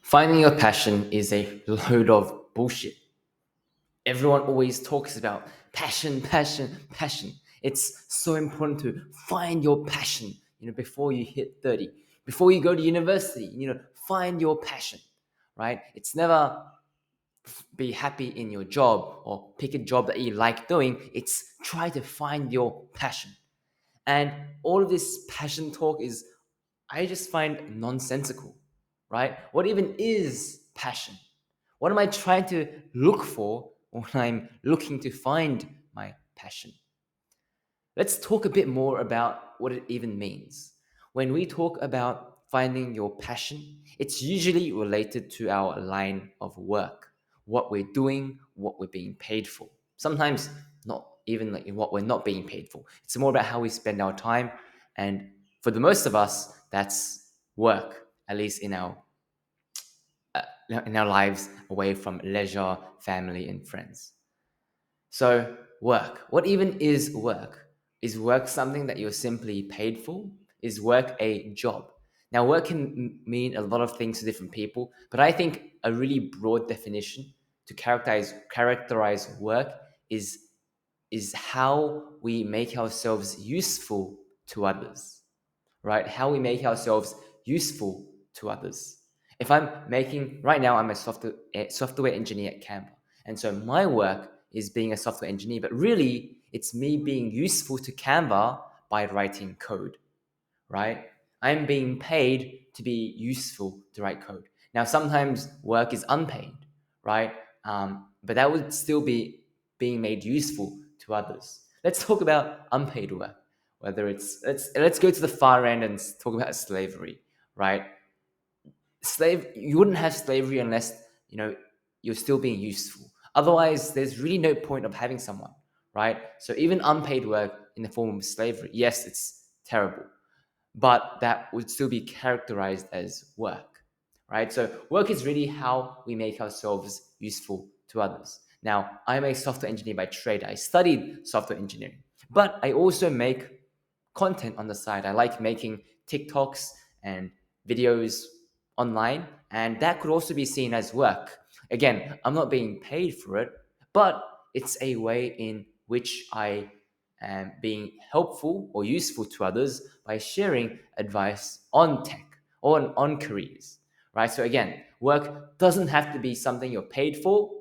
Finding your passion is a load of bullshit. Everyone always talks about passion, passion, passion. It's so important to find your passion, before you hit 30, before you go to university, find your passion, right? It's never be happy in your job or pick a job that you like doing. It's try to find your passion. And all of this passion talk is, I just find nonsensical, right? What even is passion? What am I trying to look for when I'm looking to find my passion? Let's talk a bit more about what it even means. When we talk about finding your passion, it's usually related to our line of work, what we're doing, what we're being paid for. Sometimes not even like what we're not being paid for. It's more about how we spend our time. And for the most of us, that's work, at least in our lives away from leisure, family, and friends. So, work. What even is work? Is work something that you're simply paid for? Is work a job? Now, work can mean a lot of things to different people, but I think a really broad definition to characterize work is is how we make ourselves useful to others, right? How we make ourselves useful to others. If I'm making, right now, I'm a software engineer at Canva. And so my work is being a software engineer, but really it's me being useful to Canva by writing code, right? I'm being paid to be useful to write code. Now, sometimes work is unpaid, right? But that would still be being made useful to others. Let's talk about unpaid work. Whether it's let's go to the far end and talk about slavery, right? You wouldn't have slavery unless you're still being useful. Otherwise, there's really no point of having someone, right? So even unpaid work in the form of slavery, yes, it's terrible, but that would still be characterized as work, right? So work is really how we make ourselves useful to others. Now, I'm a software engineer by trade. I studied software engineering, but I also make content on the side. I like making TikToks and videos online, and that could also be seen as work. Again, I'm not being paid for it, but it's a way in which I am being helpful or useful to others by sharing advice on tech or on careers, right? So again, work doesn't have to be something you're paid for,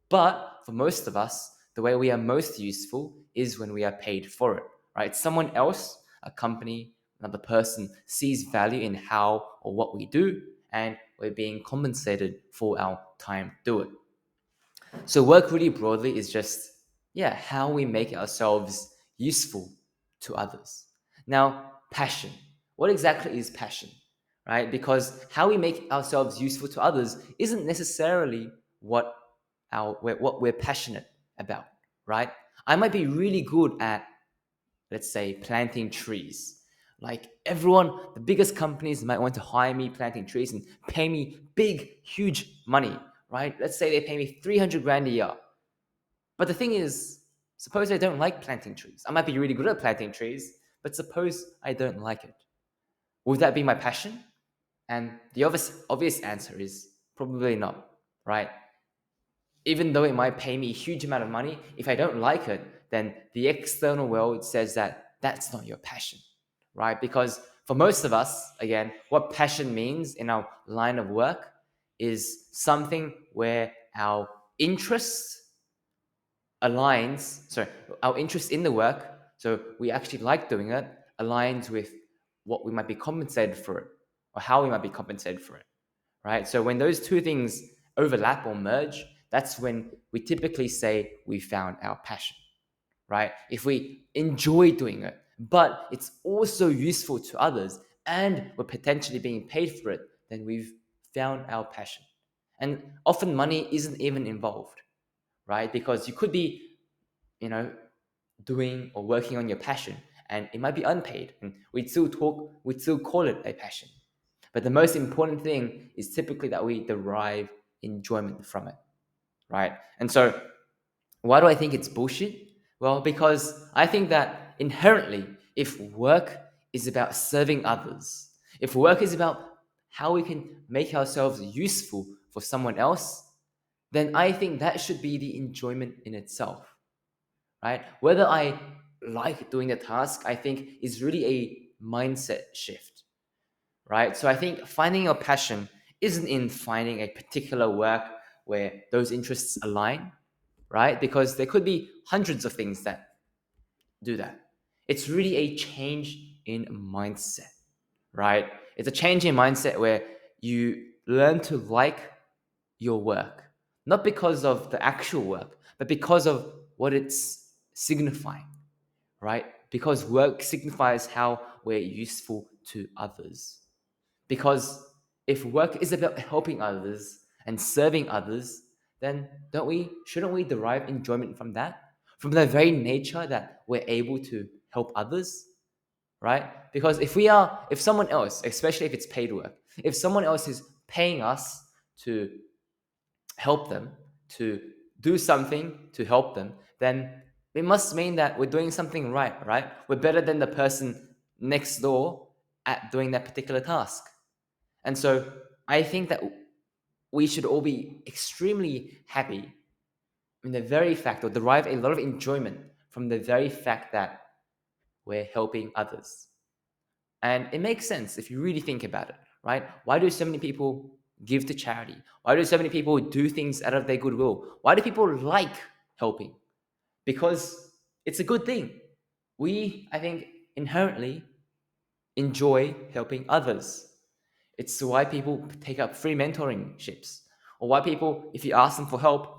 but for most of us, the way we are most useful is when we are paid for it, right? Someone else, a company, another person sees value in how or what we do, and we're being compensated for our time to do it. So work really broadly is just, yeah, how we make ourselves useful to others. Now, passion. What exactly is passion? Right? Because how we make ourselves useful to others isn't necessarily what we're passionate about, right? I might be really good at, let's say, planting trees. Like everyone, the biggest companies might want to hire me planting trees and pay me big, huge money, right? Let's say they pay me 300 grand a year. But the thing is, suppose I don't like planting trees. I might be really good at planting trees, but suppose I don't like it. Would that be my passion? And the obvious answer is probably not, right? Even though it might pay me a huge amount of money, if I don't like it, then the external world says that that's not your passion, right? Because for most of us, again, what passion means in our line of work is something where our interest aligns, sorry, our interest in the work, so we actually like doing it, aligns with what we might be compensated for it, or how we might be compensated for it, right? So when those two things overlap or merge, that's when we typically say we found our passion, right? If we enjoy doing it, but it's also useful to others and we're potentially being paid for it, then we've found our passion. And often money isn't even involved, right? Because you could be, you know, doing or working on your passion and it might be unpaid and we'd still call it a passion. But the most important thing is typically that we derive enjoyment from it, right? And so why do I think it's bullshit? Well, because I think that inherently, if work is about serving others, if work is about how we can make ourselves useful for someone else, then I think that should be the enjoyment in itself, right? Whether I like doing the task, I think is really a mindset shift, right? So I think finding your passion isn't in finding a particular work where those interests align, right? Because there could be hundreds of things that do that. It's really a change in mindset, right? It's a change in mindset where you learn to like your work, not because of the actual work, but because of what it's signifying, right? Because work signifies how we're useful to others. Because if work is about helping others and serving others, then don't we shouldn't we derive enjoyment from that? From the very nature that we're able to help others, right? Because if someone else, especially if it's paid work, if someone else is paying us to help them, to do something to help them, then it must mean that we're doing something right, right? We're better than the person next door at doing that particular task. And so I think that we should all be extremely happy in the very fact, or derive a lot of enjoyment from the very fact that we're helping others. And it makes sense if you really think about it, right? Why do so many people give to charity? Why do so many people do things out of their goodwill? Why do people like helping? Because it's a good thing. We, I think, inherently enjoy helping others. It's why people take up free mentoring ships, or why people, if you ask them for help,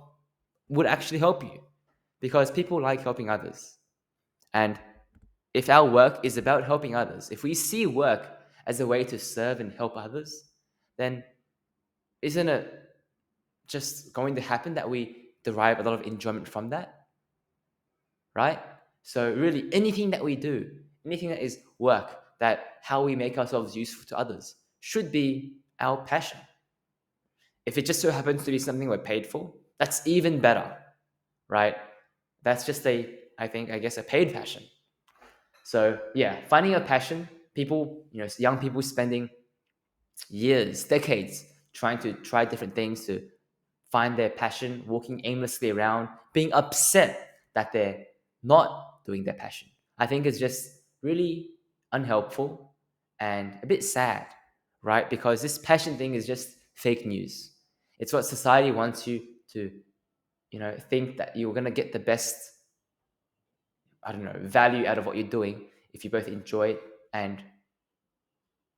would actually help you, because people like helping others. And if our work is about helping others, if we see work as a way to serve and help others, then isn't it just going to happen that we derive a lot of enjoyment from that, right? So really, anything that we do, anything that is work, that how we make ourselves useful to others, should be our passion. If it just so happens to be something we're paid for, that's even better, right? That's just I guess, a paid passion. So yeah, finding a passion, people, young people spending years, decades trying to try different things to find their passion, walking aimlessly around, being upset that they're not doing their passion. I think it's just really unhelpful and a bit sad, right? Because this passion thing is just fake news. It's what society wants you to, think that you're going to get the best, I don't know, value out of what you're doing if you both enjoy it and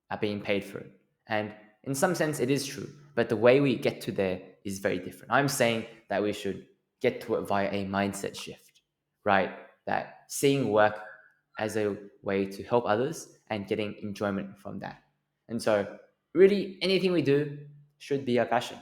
are being paid for it. And in some sense, it is true, but the way we get to there is very different. I'm saying that we should get to it via a mindset shift, right? That seeing work as a way to help others and getting enjoyment from that. And so, really, anything we do should be our passion.